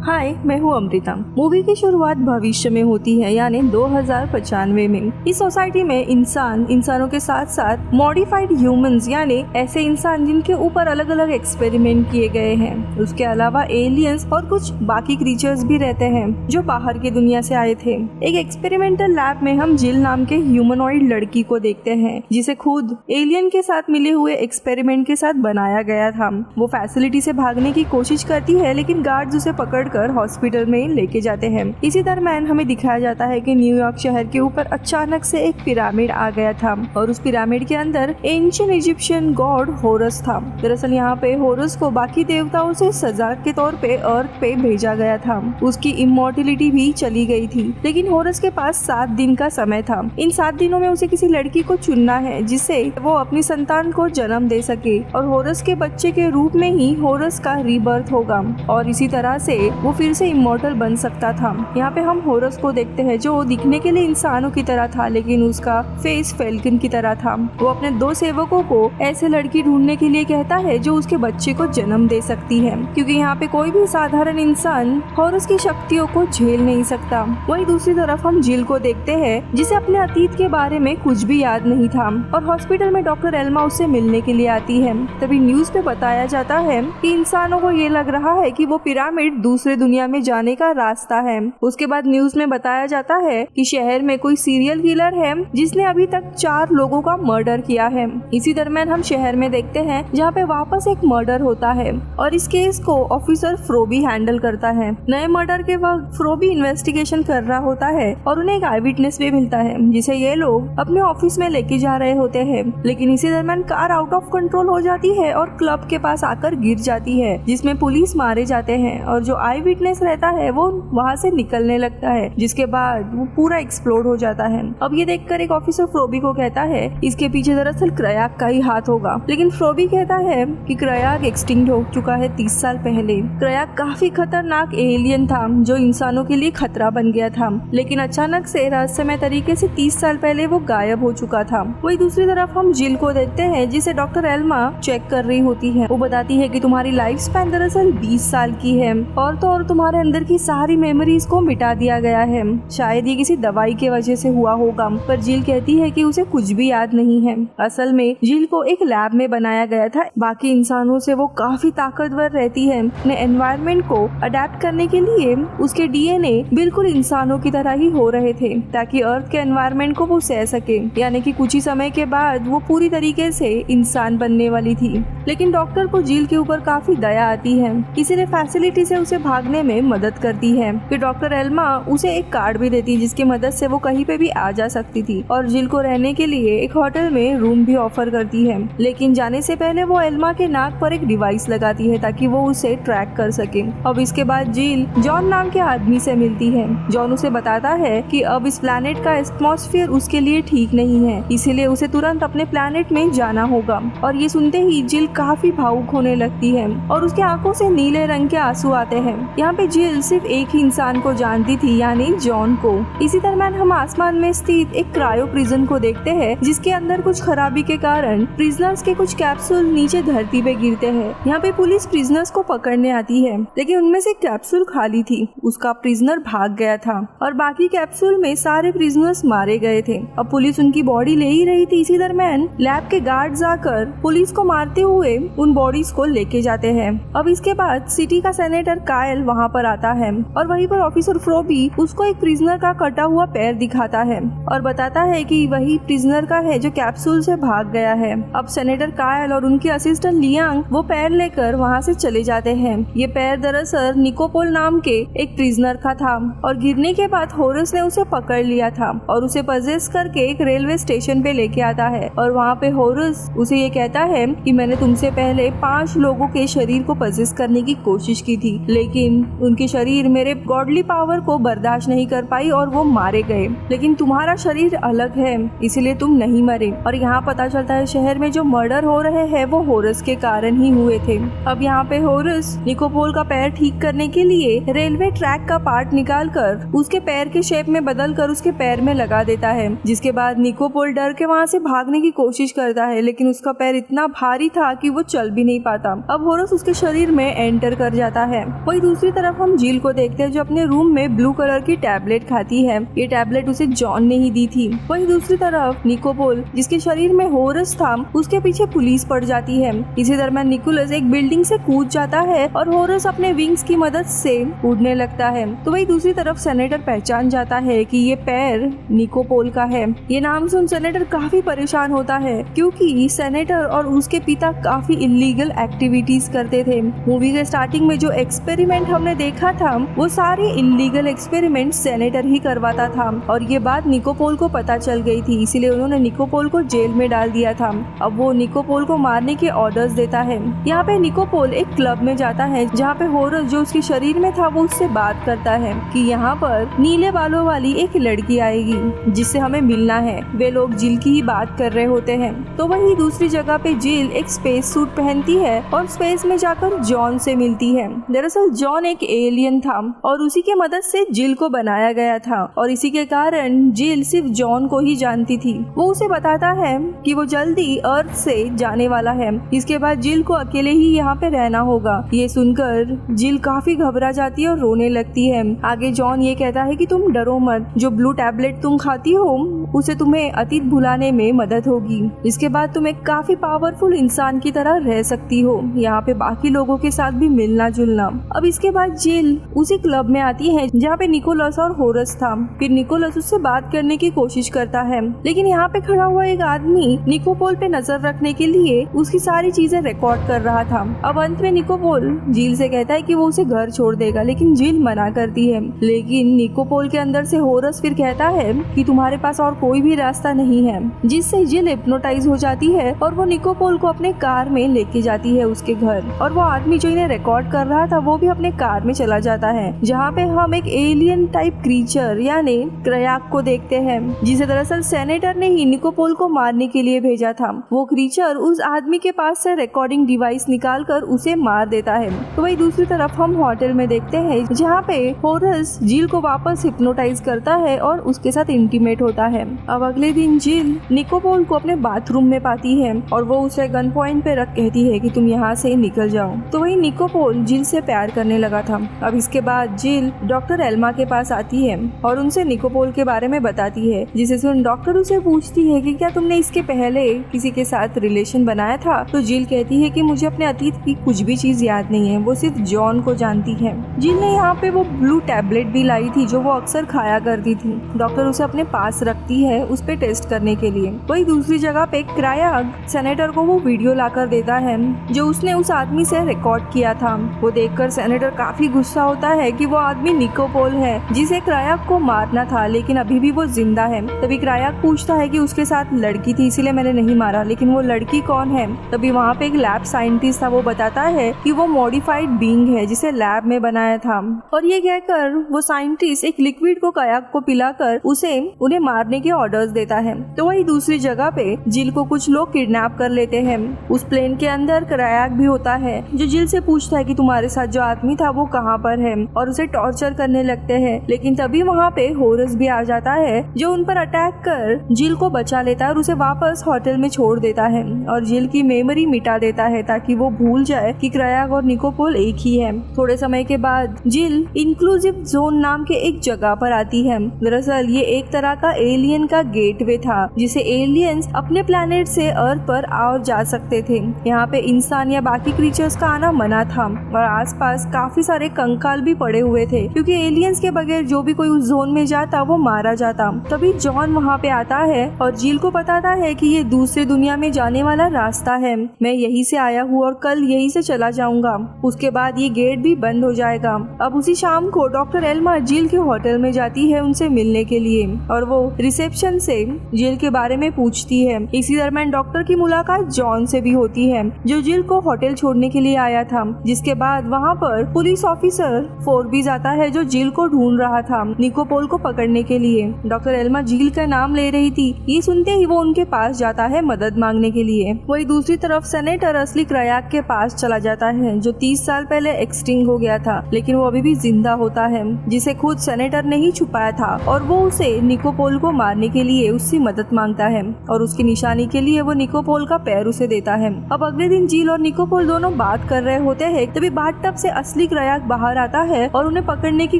हाय, मैं हूँ अमृता। मूवी की शुरुआत भविष्य में होती है, यानी 2095 में। इस सोसाइटी में इंसानों के साथ साथ मॉडिफाइड ह्यूमंस, यानी ऐसे इंसान जिनके ऊपर अलग अलग एक्सपेरिमेंट किए गए हैं। उसके अलावा एलियंस और कुछ बाकी क्रीचर्स भी रहते हैं जो बाहर की दुनिया से आए थे। एक एक्सपेरिमेंटल लैब में हम जिल नाम के ह्यूमनॉइड लड़की को देखते हैं, जिसे खुद एलियन के साथ मिले हुए एक्सपेरिमेंट के साथ बनाया गया था। वो फैसिलिटी से भागने की कोशिश करती है, लेकिन गार्ड्स उसे पकड़कर हॉस्पिटल में लेके जाते हैं। इसी दरम्यान हमें दिखाया जाता है कि न्यूयॉर्क शहर के ऊपर अचानक से एक पिरामिड आ गया था और उस पिरामिड के अंदर एंशिएंट इजिप्शियन गॉड होरस था। दरअसल यहाँ पे होरस को बाकी देवताओं से सजा के तौर पे अर्थ पे भेजा गया था। उसकी इमॉर्टिलिटी भी चली गई थी, लेकिन होरस के पास 7 दिन का समय था। इन 7 दिनों में उसे किसी लड़की को चुनना है जिससे वो अपनी संतान को जन्म दे सके, और होरस के बच्चे के रूप में ही होरस का रीबर्थ होगा और इसी तरह से वो फिर से इमॉर्टल बन सकता था। यहाँ पे हम होरस को देखते हैं जो दिखने के लिए इंसानों की तरह था, लेकिन उसका फेस फैल्कन की तरह था। वो अपने 2 सेवकों को ऐसे लड़की ढूंढने के लिए कहता है जो उसके बच्चे को जन्म दे सकती है, क्योंकि यहाँ पे कोई भी साधारण इंसान होरस की शक्तियों को झेल नहीं सकता। वहीं दूसरी तरफ हम जिल को देखते हैं जिसे अपने अतीत के बारे में कुछ भी याद नहीं था, और हॉस्पिटल में डॉक्टर एल्मा उससे मिलने के लिए आती है। तभी न्यूज पे बताया जाता है कि इंसानों को ये लग रहा है कि वो पिरामिड दूसरे दुनिया में जाने का रास्ता है। उसके बाद न्यूज में बताया जाता है कि शहर में कोई सीरियल किलर है जिसने अभी तक 4 लोगों का मर्डर किया है। इसी दरम्यान हम शहर में देखते हैं जहाँ पे वापस एक मर्डर होता है और इस केस को ऑफिसर फ्रोबी हैंडल करता है। नए मर्डर के वक्त फ्रोबी इन्वेस्टिगेशन कर रहा होता है और उन्हें एक आई विटनेस भी मिलता है जिसे ये लोग अपने ऑफिस में लेके जा रहे होते हैं, लेकिन इसी दरम्यान कार आउट ऑफ कंट्रोल हो जाती है और क्लब के पास आकर गिर जाती है, जिसमें पुलिस मारे जाते हैं और जो आई विटनेस रहता है वो वहाँ से निकलने लगता है, जिसके बाद वो पूरा एक्सप्लोड हो जाता है। अब ये देखकर एक ऑफिसर फ्रोबी को कहता है इसके पीछे दरअसल क्रयाक का ही हाथ होगा, लेकिन फ्रोबी कहता है कि क्रयाक एक्सटिंक्ट हो चुका है 30 साल पहले। क्रयाक काफी खतरनाक एलियन था जो इंसानों के लिए खतरा बन गया था, लेकिन अचानक से रहस्यमय तरीके से 30 साल पहले वो गायब हो चुका था। वही दूसरी तरफ हम जिल को देखते हैं जिसे डॉक्टर एल्मा चेक कर रही होती है। वो बताती है कि तुम्हारी लाइफ स्पैन दरअसल 20 साल की है और तो और तुम्हारे अंदर की सारी मेमोरीज को मिटा दिया गया है। शायद ये किसी दवाई के वजह से हुआ होगा, पर जिल कहती है कि उसे कुछ भी याद नहीं है। असल में जिल को एक लैब में बनाया गया था। बाकी इंसानों से वो काफी ताकतवर रहती है। अपने एनवायरनमेंट को अडेप्ट करने के लिए उसके डीएनए बिल्कुल इंसानों की तरह ही हो रहे थे ताकि अर्थ के एनवायरनमेंट को वो सह सके, यानी कि कुछ ही समय के बाद वो पूरी तरीके से इंसान बनने वाली थी। लेकिन डॉक्टर को जिल के ऊपर काफी दया आती है, इसीलिए फैसिलिटी से उसे भागने में मदद करती है। फिर डॉक्टर एल्मा उसे एक कार्ड भी देती है जिसकी मदद से वो कहीं पे भी आ जा सकती थी, और जिल को रहने के लिए एक होटल में रूम भी ऑफर करती है। लेकिन जाने से पहले वो एल्मा के नाक पर एक डिवाइस लगाती है ताकि वो उसे ट्रैक कर सके। अब इसके बाद जिल जॉन नाम के आदमी से मिलती है। जॉन उसे बताता है कि अब इस प्लैनेट का एटमॉस्फेयर उसके लिए ठीक नहीं है, इसीलिए उसे तुरंत अपने प्लैनेट में जाना होगा। और ये सुनते ही जिल काफी भावुक होने लगती है और उसके आंखों से नीले रंग के आंसू आते हैं। यहाँ पे जिल सिर्फ एक ही इंसान को जानती थी, यानी जॉन को। इसी दरम्यान हम आसमान में स्थित एक क्रायो प्रिजन को देखते हैं जिसके अंदर कुछ खराबी के कारण प्रिजनर्स के कुछ कैप्सूल नीचे धरती पे गिरते हैं। यहाँ पे पुलिस प्रिजनर्स को पकड़ने आती है, लेकिन उनमें से कैप्सूल खाली थी, उसका प्रिजनर भाग गया था और बाकी कैप्सूल में सारे प्रिजनर्स मारे गए थे। अब पुलिस उनकी बॉडी ले ही रही थी। इसी दरम्यान लैब के गार्ड्स आकर पुलिस को मारते हुए उन बॉडीज को लेके जाते हैं। अब इसके बाद सिटी का सेनेटर कायल वहाँ पर आता है और वहीं पर ऑफिसर फ्रोबी उसको एक प्रिजनर का कटा हुआ पैर दिखाता है और बताता है कि वही प्रिजनर का है जो कैप्सूल से भाग गया है। अब सेनेटर कायल और उनके असिस्टेंट लियांग वो पैर लेकर वहाँ से चले जाते हैं। ये पैर दरअसल निकोपोल नाम के एक प्रिजनर का था और गिरने के बाद होरस ने उसे पकड़ लिया था और उसे पजेस करके एक रेलवे स्टेशन पे लेके आता है और वहाँ पे होरस उसे ये कहता है कि मैंने तुमसे पहले 5 लोगों के शरीर को पजेस करने की कोशिश की थी, लेकिन उनके शरीर मेरे गॉडली पावर को बर्दाश्त नहीं कर पाई और वो मारे गए, लेकिन तुम्हारा शरीर अलग है इसलिए तुम नहीं मरे। और यहाँ पता चलता है शहर में जो मर्डर हो रहे हैं वो होरस के कारण ही हुए थे। अब यहाँ पे होरस निकोपोल का पैर ठीक करने के लिए रेलवे ट्रैक का पार्ट निकाल कर उसके पैर के शेप में बदल कर उसके पैर में लगा देता है, जिसके बाद निकोपोल डर के वहाँ से भागने की कोशिश करता है, लेकिन उसका पैर इतना भारी था कि वो चल भी नहीं पाता। अब होरस उसके शरीर में एंटर कर जाता है। वही दूसरी तरफ हम जिल को देखते हैं जो अपने रूम में ब्लू कलर की टैबलेट खाती है। ये टैबलेट उसे जॉन ने ही दी थी। वहीं दूसरी तरफ निकोपोल जिसके शरीर में होरस था उसके पीछे पुलिस पड़ जाती है। इसी दरम्यान निकोलस एक बिल्डिंग से कूद जाता है और होरस अपने विंग्स की मदद से उड़ने लगता है। तो वही दूसरी तरफ सेनेटर पहचान जाता है कि ये पैर निकोपोल का है। ये नाम सुन सेनेटर काफी परेशान होता है क्योंकि सेनेटर और उसके पिता काफी इलीगल एक्टिविटीज करते थे। मूवी के स्टार्टिंग में जो एक्सपेरिमेंट हमने देखा था वो सारे इलीगल एक्सपेरिमेंट सेनेटर ही करवाता था और ये बात निकोपोल को पता चल गई थी, इसीलिए उन्होंने निकोपोल को जेल में डाल दिया था। अब वो निकोपोल को मारने के ऑर्डर्स देता है। यहाँ पे निकोपोल एक क्लब में जाता है जहाँ पे होरस जो उसके शरीर में था वो उससे बात करता है कि यहाँ पर नीले बालों वाली एक लड़की आएगी जिससे हमें मिलना है। वे लोग जिल की ही बात कर रहे होते हैं। तो वही दूसरी जगह पे जिल एक स्पेस सूट पहनती है और स्पेस में जाकर जॉन से मिलती है। दरअसल जॉन एक एलियन था और उसी के मदद से जिल को बनाया गया था और इसी के कारण जिल सिर्फ जॉन को ही जानती थी। वो उसे बताता है कि वो जल्दी अर्थ से जाने वाला है, इसके बाद जिल को अकेले ही यहाँ पे रहना होगा। ये सुनकर जिल काफी घबरा जाती है और रोने लगती है। आगे जॉन ये कहता है कि तुम डरो मत, जो ब्लू टैबलेट तुम खाती हो उसे तुम्हें अतीत भुलाने में मदद होगी। इसके बाद तुम एक काफी पावरफुल इंसान की तरह रह सकती हो, यहाँ पे बाकी लोगों के साथ भी मिलना जुलना। अब इसके बाद जिल उसी क्लब में आती है जहाँ पे निकोलस और होरस था। फिर निकोलस उससे बात करने की कोशिश करता है लेकिन यहाँ पे खड़ा हुआ एक आदमी निकोपोल पे नजर रखने के लिए उसकी सारी चीजें रिकॉर्ड कर रहा था। अब अंत में निकोपोल जिल से कहता है कि वो उसे घर छोड़ देगा लेकिन जिल मना करती है। लेकिन निकोपोल के अंदर से होरस फिर कहता है कि तुम्हारे पास और कोई भी रास्ता नहीं है, जिससे जिल हिप्नोटाइज हो जाती है और वो निकोपोल को अपने कार में लेके जाती है उसके घर। और वो आदमी जो इन्हें रिकॉर्ड कर रहा था वो भी अपने कार में चला जाता है जहाँ पे हम एक एलियन टाइप क्रीचर यानी क्रयाक को देखते हैं जिसे दरअसल सेनेटर ने ही निकोपोल को मारने के लिए भेजा था। वो क्रीचर उस आदमी के पास से रिकॉर्डिंग डिवाइस निकालकर उसे मार देता है। तो वही दूसरी तरफ हम होटल में देखते हैं जहाँ पे होरस जिल को वापस हिप्नोटाइज करता है और उसके साथ इंटीमेट होता है। अब अगले दिन जिल निकोपोल को अपने बाथरूम में पाती है और वो उसे गन पॉइंट पे रख कहती है कि तुम यहाँ से निकल जाओ। तो वही निकोपोल जिल से प्यार करने लगा था। अब इसके बाद जिल डॉक्टर एल्मा के पास आती है और उनसे निकोपोल के बारे में बताती है, जिसे सुन डॉक्टर उसे पूछती है कि क्या तुमने इसके पहले किसी के साथ रिलेशन बनाया था। तो जिल कहती है कि मुझे अपने अतीत की कुछ भी चीज याद नहीं है, वो सिर्फ जॉन को जानती है। जिल ने यहाँ पे वो ब्लू टैबलेट भी लाई थी जो वो अक्सर खाया करती थी। डॉक्टर उसे अपने पास रखती है उस पे टेस्ट करने के लिए। वही दूसरी जगह पे क्रायाग सेनेटर को वो वीडियो लाकर देता है जो उसने उस आदमी से रिकॉर्ड किया था। वो देखकर सेनेटर काफी गुस्सा होता है कि वो आदमी निकोपोल है जिसे क्रायाग को मारना था लेकिन अभी भी वो जिंदा है। तभी क्रायाग पूछता है कि उसके साथ लड़की थी इसीलिए मैंने नहीं मारा, लेकिन वो लड़की कौन है। तभी वहाँ पे एक लैब साइंटिस्ट था, वो बताता है कि वो मॉडिफाइड बीइंग है जिसे लैब में बनाया था। और ये कहकर वो साइंटिस्ट एक लिक्विड को क्रायाग को पिलाकर उसे उन्हें मारने के ऑर्डर्स देता है। तो वही दूसरी जगह पे जिल को कुछ लोग किडनैप कर लेते हैं। उस प्लेन के अंदर क्रायाग भी होता है जो जिल से पूछता है कि तुम्हारे साथ जो आदमी था वो कहाँ पर है और उसे टॉर्चर करने लगते हैं। लेकिन तभी वहाँ पे होरस भी आ जाता है जो उन पर अटैक कर जिल को बचा लेता है और उसे वापस होटल में छोड़ देता है और जिल की मेमोरी मिटा देता है ताकि वो भूल जाए कि क्रायाग और निकोपोल एक ही है। थोड़े समय के बाद जिल इंक्लूसिव जोन नाम के एक जगह पर आती है। दरअसल ये एक तरह का एलियन का गेटवे था जिसे एलियंस अपने प्लेनेट से अर्थ पर आ और जा सकते थे। यहाँ पे इंसान या बाकी क्रीचर्स का आना मना था और आसपास काफी सारे कंकाल भी पड़े हुए थे क्योंकि एलियंस के बगैर जो भी कोई उस जोन में जाता वो मारा जाता। तभी जॉन वहाँ पे आता है और जिल को बताता है कि ये दूसरी दुनिया में जाने वाला रास्ता है, मैं यहीं से आया हूँ और कल यहीं से चला जाऊंगा, उसके बाद ये गेट भी बंद हो जाएगा। अब उसी शाम को डॉक्टर एल्मा जिल के होटल में जाती है उनसे मिलने के लिए और वो रिसेप्शन से जिल के बारे में पूछती है। इसी दरम्यान डॉक्टर की मुलाकात जॉन से भी होती है जो जिल को होटल छोड़ने के लिए आया था। जिसके बाद वहाँ पर पुलिस ऑफिसर फोर्बिस आता है जो जिल को ढूंढ रहा था निकोपोल को पकड़ने के लिए। डॉक्टर एल्मा जिल का नाम ले रही थी, ये सुनते ही वो उनके पास जाता है मदद मांगने के लिए। वही दूसरी तरफ सेनेटर असली क्रायाग के पास चला जाता है जो 30 साल पहले एक्सटिंक्ट हो गया था लेकिन वो अभी भी जिंदा होता है, जिसे खुद सेनेटर ने ही छुपाया था और वो उसे निकोपोल को मारने के लिए उससे मदद मांगता है और उसकी निशानी के लिए वो निकोपोल का पैर उसे देता है। अब अगले दिन जिल और निकोपोल दोनों बात कर रहे होते हैं तभी बाथटब से असली इवेंचुअली क्रयाक बाहर आता है और उन्हें पकड़ने की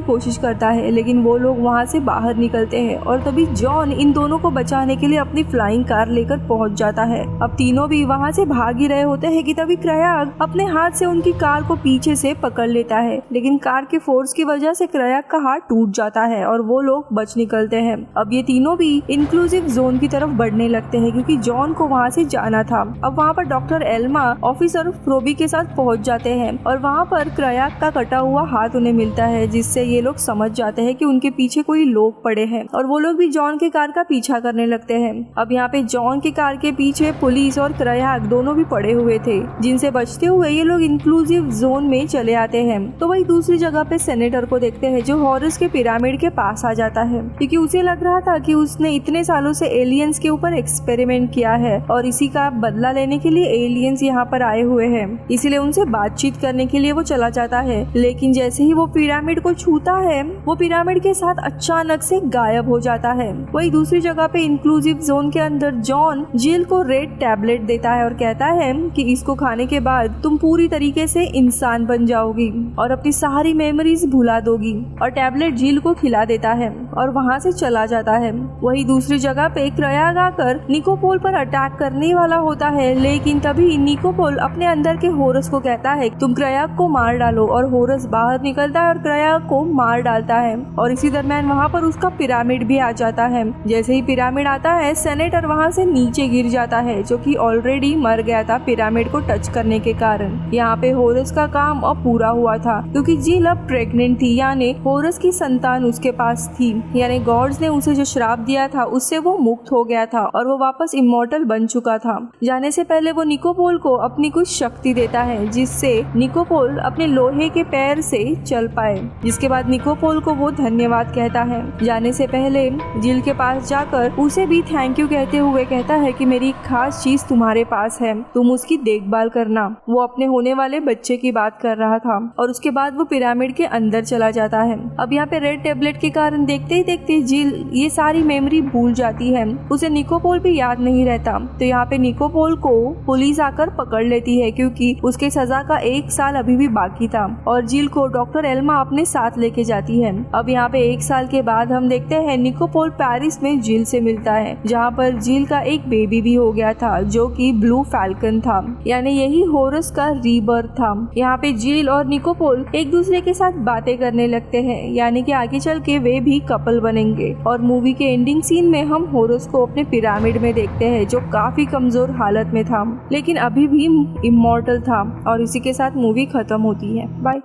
कोशिश करता है, लेकिन वो लोग वहाँ से बाहर निकलते हैं और तभी जॉन इन दोनों को बचाने के लिए अपनी फ्लाइंग कार लेकर पहुँच जाता है। अब तीनों भी वहाँ से भाग ही रहे होते हैं कि तभी क्रयाक अपने हाथ से उनकी कार को पीछे से पकड़ लेता है, लेकिन कार के फोर्स की वजह से क्रयाक का हाथ टूट जाता है और वो लोग बच निकलते हैं। अब ये तीनों भी इंक्लूसिव जोन की तरफ बढ़ने लगते हैं क्योंकि जॉन को वहाँ से जाना था। अब वहाँ पर डॉक्टर एल्मा ऑफिसर फ्रोबी के साथ पहुँच जाते हैं और वहाँ पर क्रयाक का कटा हुआ हाथ उन्हें मिलता है, जिससे ये लोग समझ जाते हैं कि उनके पीछे कोई लोग पड़े हैं और वो लोग भी जॉन के कार का पीछा करने लगते हैं। अब यहाँ पे जॉन की कार के पीछे पुलिस और क्रयाक दोनों भी पड़े हुए थे, जिनसे बचते हुए ये लोग इंक्लूसिव जोन में चले आते हैं। तो वही दूसरी जगह पे सेनेटर को देखते हैं जो हॉरस के पिरामिड के पास आ जाता है क्योंकि उसे लग रहा था कि उसने इतने सालों से एलियंस के ऊपर एक्सपेरिमेंट किया है और इसी का बदला लेने के लिए एलियंस यहाँ पर आए हुए हैं, इसीलिए उनसे बातचीत करने के लिए वो चला जाता है। लेकिन जैसे ही वो पिरामिड को छूता है वो पिरामिड के साथ अचानक से गायब हो जाता है। वही दूसरी जगह पे इंक्लूसिव जोन के अंदर जॉन जिल को रेड टैबलेट देता है और कहता है कि इसको खाने के बाद तुम पूरी तरीके से इंसान बन जाओगी और अपनी सारी मेमोरीज भुला दोगी, और टैबलेट जिल को खिला देता है और वहाँ से चला जाता है। वही दूसरी जगह पे क्रयाक आकर निकोपोल पर अटैक करने वाला होता है, लेकिन तभी निकोपोल अपने अंदर के होरस को कहता है तुम क्रयाक को मार डालो, और होरस बाहर निकलता है और क्रयाक को मार डालता है। और इसी दरम्यान वहाँ पर उसका पिरामिड भी आ जाता है। जैसे ही पिरामिड आता है सेनेटर वहाँ से नीचे गिर जाता है जो कि ऑलरेडी मर गया था पिरामिड को टच करने के कारण। यहाँ पे होरस का काम अब पूरा हुआ था क्योंकि जिल अब प्रेग्नेंट थी, यानी होरस की संतान उसके पास थी, यानी गॉड्स ने उसे जो श्राप दिया था उससे वो मुक्त हो गया था और वो वापस इमॉर्टल बन चुका था। जाने से पहले वो निकोपोल को अपनी कुछ शक्ति देता है जिससे निकोपोल अपने लोहे के पैर से चल पाए, जिसके बाद निकोपोल को वो धन्यवाद कहता है। जाने से पहले जिल के पास जाकर उसे भी थैंक यू कहते हुए कहता है कि मेरी खास चीज तुम्हारे पास है, तुम उसकी देखभाल करना। वो अपने होने वाले बच्चे की बात कर रहा था और उसके बाद वो पिरामिड के अंदर चला जाता है। अब यहाँ पे रेड टेबलेट के कारण देखते ही देखते जिल ये सारी मेमोरी भूल जाती है, उसे निकोपोल भी याद नहीं रहता। तो यहाँ पे निकोपोल को पुलिस आकर पकड़ लेती है क्योंकि उसके सजा का 1 साल अभी भी बाकी था और जिल को डॉक्टर एल्मा अपने साथ लेके जाती है। अब यहाँ पे 1 साल के बाद हम देखते हैं निकोपोल पेरिस में जिल से मिलता है, जहाँ पर जिल का एक बेबी भी हो गया था जो कि ब्लू फैल्कन था, यानी यही होरस का रीबर्थ था। यहाँ पे जिल और निकोपोल एक दूसरे के साथ बातें करने लगते हैं, यानी कि आगे चल के वे भी कपल बनेंगे। और मूवी के एंडिंग सीन में हम होरस को अपने पिरामिड में देखते हैं जो काफी कमजोर हालत में था लेकिन अभी भी इमॉर्टल था। और इसी के साथ मूवी खत्म होती है। बाय।